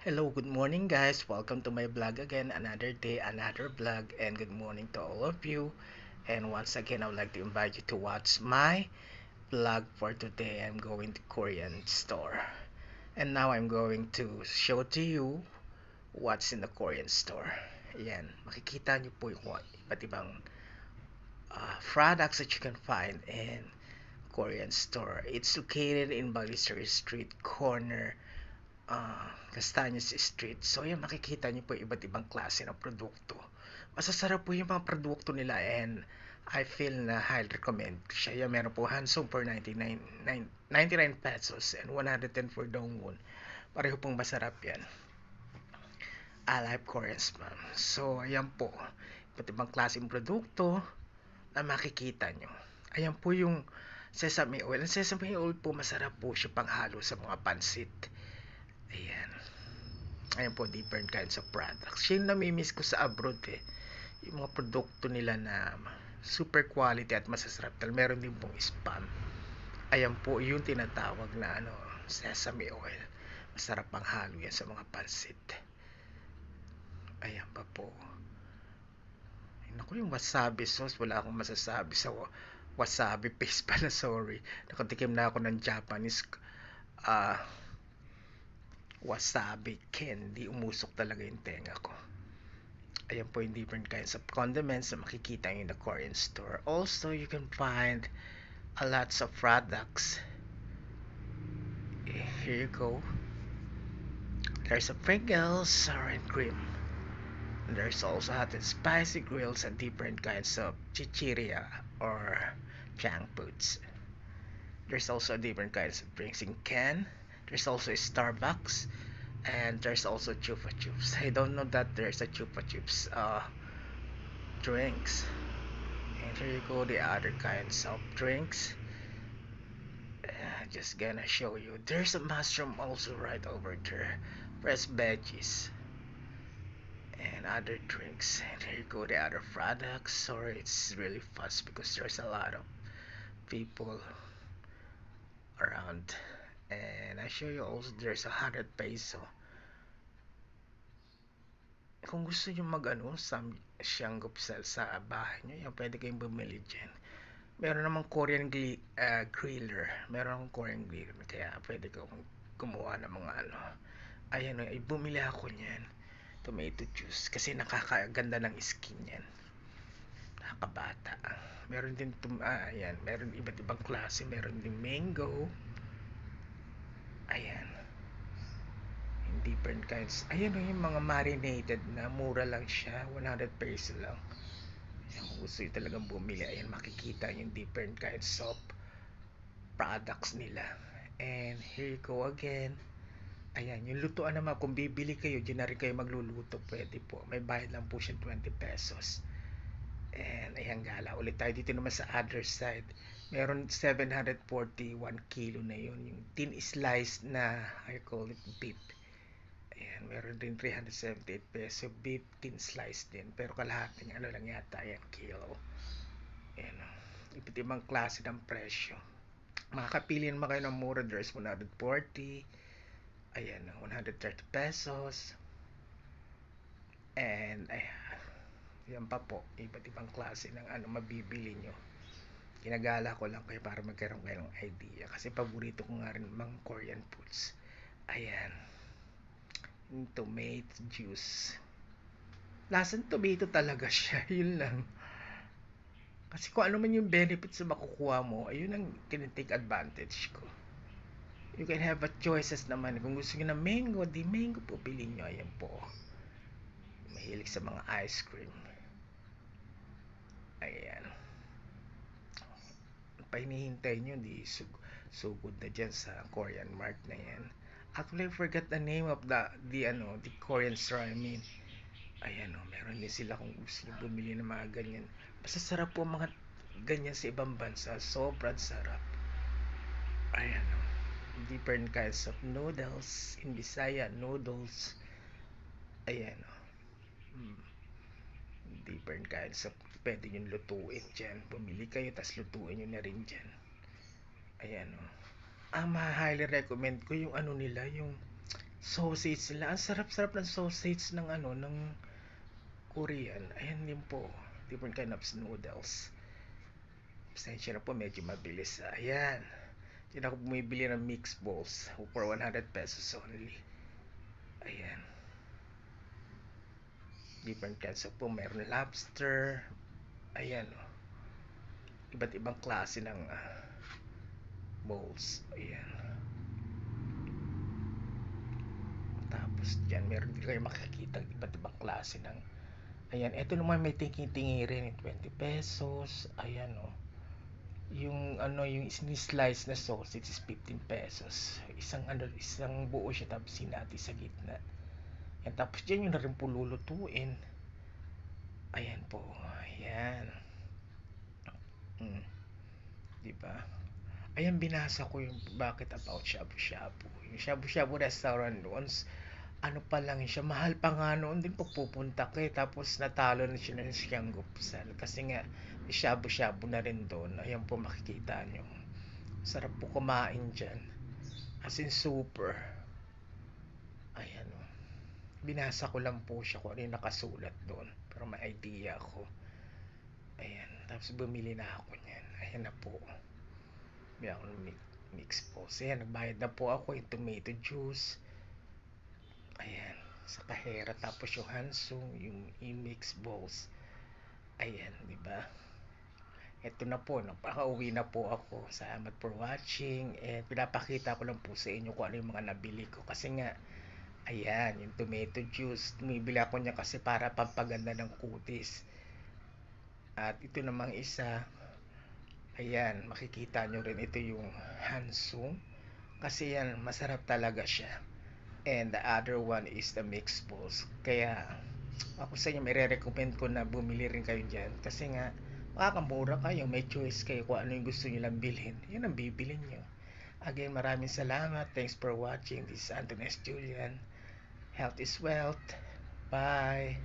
Hello, good morning guys. Welcome to my vlog again. Another day, another vlog, and good morning to all of you. And once again, I would like to invite you to watch my vlog for today. I'm going to Korean store. And now I'm going to show to you what's in the Korean store. Ayan, makikita niyo po yung iba't ibang products that you can find in Korean store. It's located in Balisari Street, corner Castaños Street. So, ayan, makikita niyo po iba't ibang klase ng produkto. Masasarap po yung mga produkto nila and I feel na highly recommend siya. Yan, meron po handsome for 99 pesos and 110 for Dongwon. Pareho pong masarap yan. I like Koreans, ma'am. So, ayan po. Iba't ibang klaseng produkto na makikita nyo. Ayan po yung sesame oil. Ang sesame oil po, masarap po siya panghalo sa mga pansit. Ayan. Ayan po, different kinds of products. Siya yung namimiss ko sa abroad eh. Yung mga produkto nila na super quality at masasarap. Meron din pong spam. Ayan po yung tinatawag na sesame oil. Masarap pang halo yan sa mga pansit. Ayan pa po. Naku, yung wasabi sauce, wala akong masasabi sa wasabi paste pala, sorry. Nakatikim na ako ng Japanese wasabi candy. Umusok talaga yung tenga ko. Ayan po yung different kinds of condiments na makikita nyo in the Korean store. Also, you can find a lots of products. Here you go. There's a Pringles sour and cream. And there's also hot and spicy grills and different kinds of chichiria or junk foods. There's also different kinds of drinks in can. There's also a Starbucks. And there's also Chupa Chups. I don't know that there's a Chupa Chups drinks. And here you go, the other kinds of drinks. Just gonna show you. There's a mushroom also right over there. Fresh veggies. And other drinks. And here you go, the other products. Sorry, it's really fast because there's a lot of people around. And I show you also there's 100 peso. Kung gusto nyo samgyupsal sa bahay nyo, yan, pwede kayong bumili dyan. Meron namang Korean griller. Meron akong Korean griller. Kaya pwede kong kumuha ng mga Ayan, bumili ako niyan. Tomato juice. Kasi nakakaganda ng skin yan. Nakakabata. Meron din, ayan, meron iba't ibang klase. Meron din mango. Ayan. Different kinds. Ayan yung mga marinated na mura lang siya. 100 peso lang. Ayan, kung gusto nyo talagang bumili, ayan, makikita yung different kinds of products nila. And here you go again. Ayan, yung lutuan naman, kung bibili kayo, dyan na rin kayo magluluto, pwede po. May bayad lang po siya 20 pesos. And ayan, gala ulit tayo dito naman sa other side. Meron 741 kilo na yun. Yung thin slice na, I call it beef. Ayan, meron din 378 peso beef thin slice din. Pero kalahating lang yata yan, kilo. Ayan, iba't ibang klase ng presyo. Makakapili naman kayo ng mura. There's 140. Ayan, 130 pesos. And, ayan, yan pa po. Iba't ibang klase ng mabibili nyo. Ginagala ko lang kayo para magkaroon kayo ng idea. Kasi paborito ko nga rin mga Korean foods. Ayan. Tomato juice. Lasang tomato talaga siya. Yun lang. Kasi kung ano man yung benefits na makukuha mo, ayun ang tinitake advantage ko. You can have a choices naman. Kung gusto nyo na mango, di mango po piliin nyo. Ayan po. Mahilig sa mga ice cream. Ayan. Pahinihintay nyo, di sugod na dyan sa Korean Mart na yan. Actually, I forgot the name of the Korean store, I mean. Ayan meron din sila kung gusto nyo bumili ng mga ganyan. Basta sarap po mga ganyan sa ibang bansa. Sobrang sarap. Ayan different kinds of noodles. In Bisaya, noodles. Ayan different kinds of pwede nyo lutuin dyan. Bumili kayo, tas lutuin nyo na rin dyan. Ayan highly recommend ko yung nila, yung sausage sila. Ang sarap-sarap ng sausage ng ano, ng Korean. Ayan din po. Different kind of noodles. Pasensya na po, medyo mabilis. Ayan. Diyan ako bumibili ng mixed balls for 100 pesos only. Ayan. Different kinds of po. Meron lobster. Ayan. Oh. Iba't ibang klase ng bowls. Ayan. Tapos dyan, meron din kayo makikita iba't ibang klase ng ayan, eto naman may tingi-tingi rin, 20 pesos. Ayan oh. Yung ano, yung slice na sausage is 15 pesos. Isang ano, isang buo siya tapos sinati sa gitna. Yan, tapos dyan yung na rin po lulutuin. Ayan po. Ayan. Hmm. Diba? Ayan, binasa ko yung bakit about shabu-shabu. Yung shabu-shabu restaurant once ano pa lang siya, mahal pa nga noon din pag pupunta ka eh. Tapos natalo na siya ng Siyang-gupsal kasi nga may shabu-shabu na rin doon. Ayan po makikita nyo. Sarap po kumain dyan. As in super. Ayan o. Binasa ko lang po siya kung ano yung nakasulat doon. Pero may idea ako. Ayan. Tapos bumili na ako niyan. Ayan na po. Bili ako ng mix po. So ayan, nagbayad na po ako yung tomato juice. Ayan. Sa kahera. Tapos yung hansung, yung mix balls. Ayan, di ba? Ito na po, napaka-uwi na po ako. Salamat for watching. And pinapakita ko lang po sa inyo kung ano yung mga nabili ko. Kasi nga, ayan, yung tomato juice. Tumibili ako niya kasi para pampaganda ng kutis. At ito namang isa, ayan, makikita nyo rin ito yung hansung. Kasi yan, masarap talaga siya. And the other one is the mixed balls. Kaya, ako sa inyo, may recommend ko na bumili rin kayo dyan. Kasi nga, makakamura kayo, may choice kayo kung ano yung gusto nyo lang bilhin. Yan ang bibilin nyo. Again, maraming salamat. Thanks for watching. This is Anthony S. Julian. Health is wealth. Bye.